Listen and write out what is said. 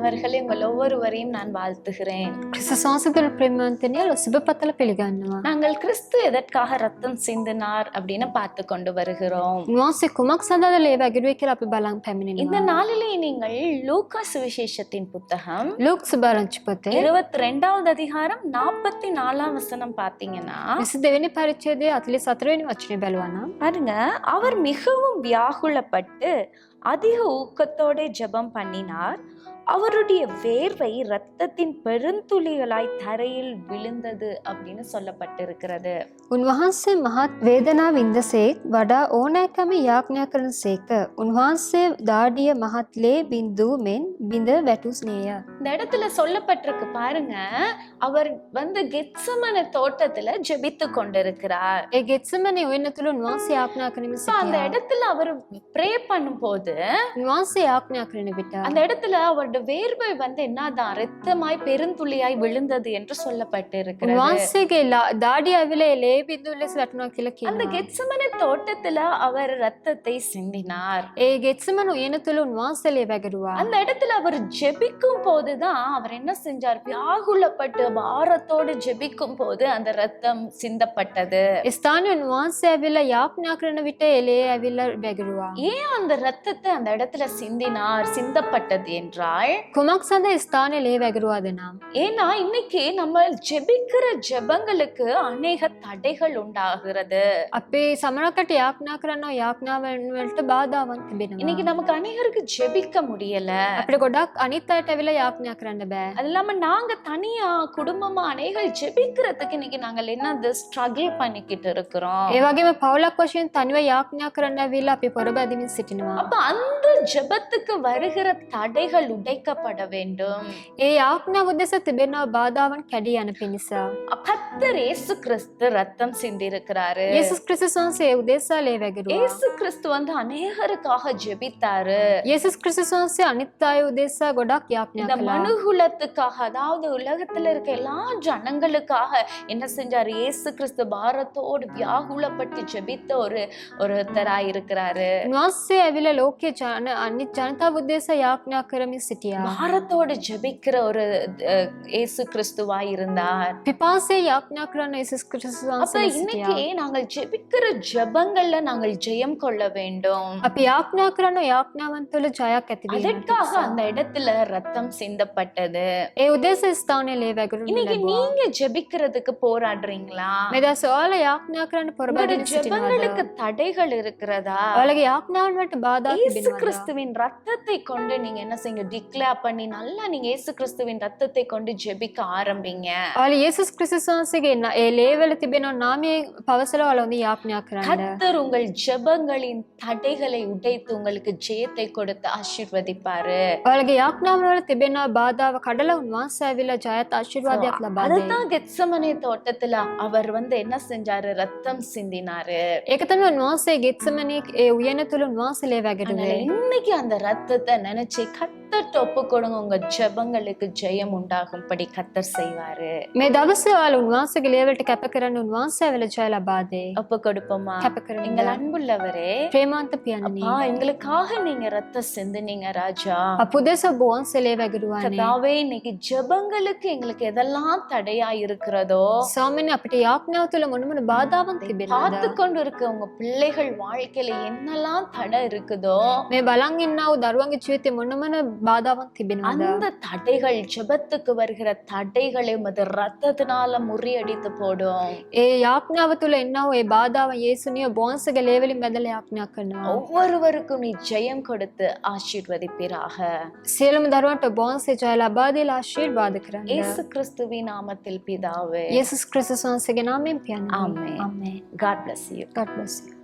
பிரியமானவர்களே, உங்கள் ஒவ்வொருவரையும் நான் வாழ்த்துகிறேன். Kristus වහන්සේ ප්‍රේමවන්තනිය සුබපතල පිළිගන්නවා. நாங்கள் கிறிஸ்து எதற்காக ரத்தம் சிந்தினார் அப்படின்னு பார்த்து கொண்டு வருகிறோம். උන්වහන්සේ කුමක් සඳහාද ලේ වැගිරුවේ කියලා අපි බලන් இந்த පැමිණෙනවා. நாளிலே நீங்கள் லூக்கா சுவிசேஷத்தின் புத்தகம் ලූක් සුභාරංචි පොතේ 22வது அதிகாரம் 44ஆம் வசனம் பார்த்தீங்கன்னா 22 වෙනි පරිච්ඡේදයේ 44 වෙනි වචනේ බලුවා නම් பாருங்க, அவர் மிகவும் வியாகுலப்பட்டு அதிக ஊக்கத்தோட ஜெபம் பண்ணினார். அவருடைய வேர்வை இரத்தத்தின் பெருந்துளிகளாய் தரையில் விழுந்தது அப்படின்னு சொல்லப்பட்டிருக்கிறது. උන්වහන්සේ මහත් වේදනාව වින්දසේක් වඩා ඕනෑකම යාඥා කරන සේක. උන්වහන්සේ දාඩිය මහත් ලේ බිඳුවෙන් බිඳ වැටුස්නේය. இந்த இடத்துல சொல்லப்பட்டிருக்கு பாருங்க, அவர் கெத்சமனே தோட்டத்துல ஜெபித்து கொண்டிருக்கிறார். ඒ ගෙත්සමනේ උයන තුල උන්වහන්සේ යාඥා කරමින් அந்த සිටියා. இடத்துல அவர் ப்ரே பண்ணும்போது උන්වහන්සේ යාඥා කරන විට அந்த இடத்துல அவருடைய வேர்வை என்னதான் ரத்தமாய் பெருந்துளியாய் விழுந்தது என்று சொல்லப்பட்டிருக்கிறது. උන්වහන්සේගේ දාඩිය ඇවිල්ලා ලේ බිඳුව ලෙස වැටුණා කියලා அந்த කියනවා. கெத்சமனே தோட்டத்துல அவர் ரத்தத்தை சிந்தினார். ඒ ගෙත්සමන උයන තුල උන්වහන්සේ ලේ වැගිරුවා. அந்த இடத்துல அவர் ஜெபிக்கும் போதுதான் அவர் என்ன செஞ்சார்? வியாகுலப்பட்டு பாரத்தோடு ஜெபிக்கும் போது அந்த ரத்தம் சிந்தப்பட்டது. ඒ ස්ථානයේ උන්වහන්සේ ඇවිල්ලා යාඥා කරන විට ඒ ලේ ඇවිල්ලා වැගිරුවා. ஏன் அந்த ரத்தத்தை அந்த இடத்துல சிந்தப்பட்டது என்றால், කුමක් සඳහා ස්ථානයේ ලේ වැගිරුවාද නම් ஏன்னா இன்னைக்கு நம்ம ஜெபிக்கிற ஜெபங்களுக்கு அநேக தடைகள் உண்டாகிறது. අපේ සමහරකට යාඥා කරන යාඥාවන් වලට බාධාවන් තිබෙනවා. இன்னைக்கு நமக்கு அநேகருக்கு ஜெபிக்க முடியல. අපිට ගොඩක් අනිත් අයට ඇවිල්ලා යාඥා කරන්න බෑ. அது இல்லாம நாங்க தனியா குடும்பமா அநேகர் ஜெபிக்கிறதுக்கு இன்னைக்கு நாங்கள் என்ன ஸ்ட்ரகிள் பண்ணிக்கிட்டு இருக்கிறோம். ඒ වගේම පවුලක් වශයෙන් තනිව යාඥා කරන්න ඇවිල්ලා අපි පොරබැදීමින් සිටිනවා. அப்ப அந்த ஜெபத்துக்கு வருகிற தடைகள் உடைக்கப்பட வேண்டும். ඒ යාඥාව උදෙසා තිබෙන බාධාවන් කැඩී යන පිණිස கர்த்தர் இயேசு கிறிஸ்து ரத்தம் சிந்தி இருக்கிறாரு. යේසුස් ක්‍රිස්තුස් වහන්සේ ඒ උදෙසා ලේ වැගිරුවා. இயேசு கிறிஸ்து அநேகருக்காக ஜெபித்தாரு. යේසුස් ක්‍රිස්තුස් වහන්සේ අනිත් අය උදෙසා ගොඩක් යාඥා இந்த කළා. மனுகுலத்துக்காக, அதாவது உலகத்துல இருக்க எல்லா ஜனங்களுக்காக என்ன செஞ்சாரு? இயேசு கிறிஸ்து பாரத்தோடு வியாகுலப்பட்டு ஜெபித்த ஒருத்தராய் இருக்கிறாரு. උන්වහන්සේ ඇවිල්ලා ලෝකයේ අනිත් ජනතාව උදෙසා යාඥා කරමින් සිටියා. பாரத்தோடு ஜெபிக்கிற ஒரு இயேசு கிறிஸ்துவாய் இருந்தார். පිපාසයේ යාඥා කරන යේසුස් ක්‍රිස්තුස් அப்ப වහන්සේ இன்னைக்கு සිටියා. நாங்கள் ஜெபிக்கிற ஜெபங்கள்ல நாங்கள் ஜெயம் கொள்ள வேண்டும். අපි යාඥා කරන යාඥාවන් තුළ ජයක් ඇති වීම. அதற்காக அந்த இடத்துல ரத்தம் சிந்தப்பட்டது. ඒ උදෙසා ස්ථානයේ ලේ වැගිරුණු இன்னைக்கு ලැබුවා. நீங்க ஜெபிக்கிறதுக்கு போராடுறீங்களா? මේ දවස් ඔයාලා යාඥා කරන්න உங்களோட පොරබැදීමින් ஜெபங்களுக்கு සිටිනවද? தடைகள் இருக்கிறதா? ඔයාලගේ යාඥාවන් වලට බාධා இயேசு තිබෙනවද? கிறிஸ்துவின் ரத்தத்தை கொண்டு நீங்க என்ன செய்யுங்க? டிக்ளேர் பண்ணி நல்லா நீங்க இயேசு கிறிஸ்துவின் ரத்தத்தை கொண்டு ஜெபிக்க ஆரம்பிங்க. ඔයාලා යේසුස් ක්‍රිස්තුස් වහන්සේගේ ඒ ලේ වල තිබෙන නාමයේ පවසලා ඔයාලා හොඳින් යාඥා කරන්න. கர்த்தர் உங்கள் ஜெபங்களின் தடைகளை உடைத்து உங்களுக்கு ஜெயத்தை கொடுத்து ஆசீர்வதிப்பாரு. ඔයාලගේ යාඥාවන් වල තිබෙන බාධාව කඩලා උන්වහන්සේ ඇවිල්ලා ජයත් ආශිර්වාදයක් ලබා දෙයි. அதத்தான் கெத்சமனே தோட்டத்துல அவர் என்ன செஞ்சாரு? ரத்தம் சிந்தினாரு. ඒක තමයි උන්වහන්සේ ගෙත්සමනේ ඒ උයන තුල උන්වහන්සේ ලේ அதனால වැගිරුවේ. இன்னைக்கு அந்த ரத்தத்தை நினைச்சு கர்த்தர்ட்ட ஒப்பு கொடுங்க. உங்க ஜெபங்களுக்கு ஜெயம் உண்டாகும்படி கர்த்தர் செய்வாரு. මේ දවසේ ඔයාලා උන්වහන්සේගේ ලේ වලට කැප කරන්න උන්වහන්සේ ඇවිල්ලා ජය ලබා දෙයි. ஒப்பு கொடுப்போமா? කැප කරන්න. எங்கள் அன்புள்ளவரே, ප්‍රේමාන්ත පියන්නේ. எங்களுக்காக நீங்க ரத்தம் சிந்தினீங்க ராஜா. අපුදේශ බොන්සේ ලේ වැගිරුවානේ. கர்த்தாவே, இன்னைக்கு ஜெபங்களுக்கு எங்களுக்கு எதெல்லாம் தடையா இருக்கிறதோ, ස්වාමීනි අපිට යාඥාව තුළ මොන මොන බාධාවන් තිබෙනවද? பார்த்து கொண்டு இருக்க உங்க பிள்ளைகள் வாழ்க்கையில என்னெல்லாம் தடை இருக்குதோ, මේ බලන් ඉන්නා වූ දරුවන්ගේ ජීවිතේ මොන මොන බාධාවන් තිබෙනවද? அந்த தடைகள், ஜெபத்துக்கு வருகிற தடைகளை உமது ரத்தத்தினால முறியடித்து போடும். ඒ යාඥාව තුළ ඉන්නා වූ ඒ බාධාව යේසුනිය බොන්සේගේ ලේ වලින් බැඳලා යාඥා කරනවා. ஒவ்வொருவருக்கும் நீ ஜெயம் கொடுத்து ஆசீர்வதிப்பீராக. සියලුම දරුවන්ට බොන්සේ ජය ලබා දීලා ආශිර්වාද කරන්න. இயேசு கிறிஸ்துவின் நாமத்தில் பிதாவே. යේසුස් ක්‍රිස්තුස් වහන්සේගේ නාමයෙන් පියන්නේ. Amen. ආමේන්. God bless you. God bless you.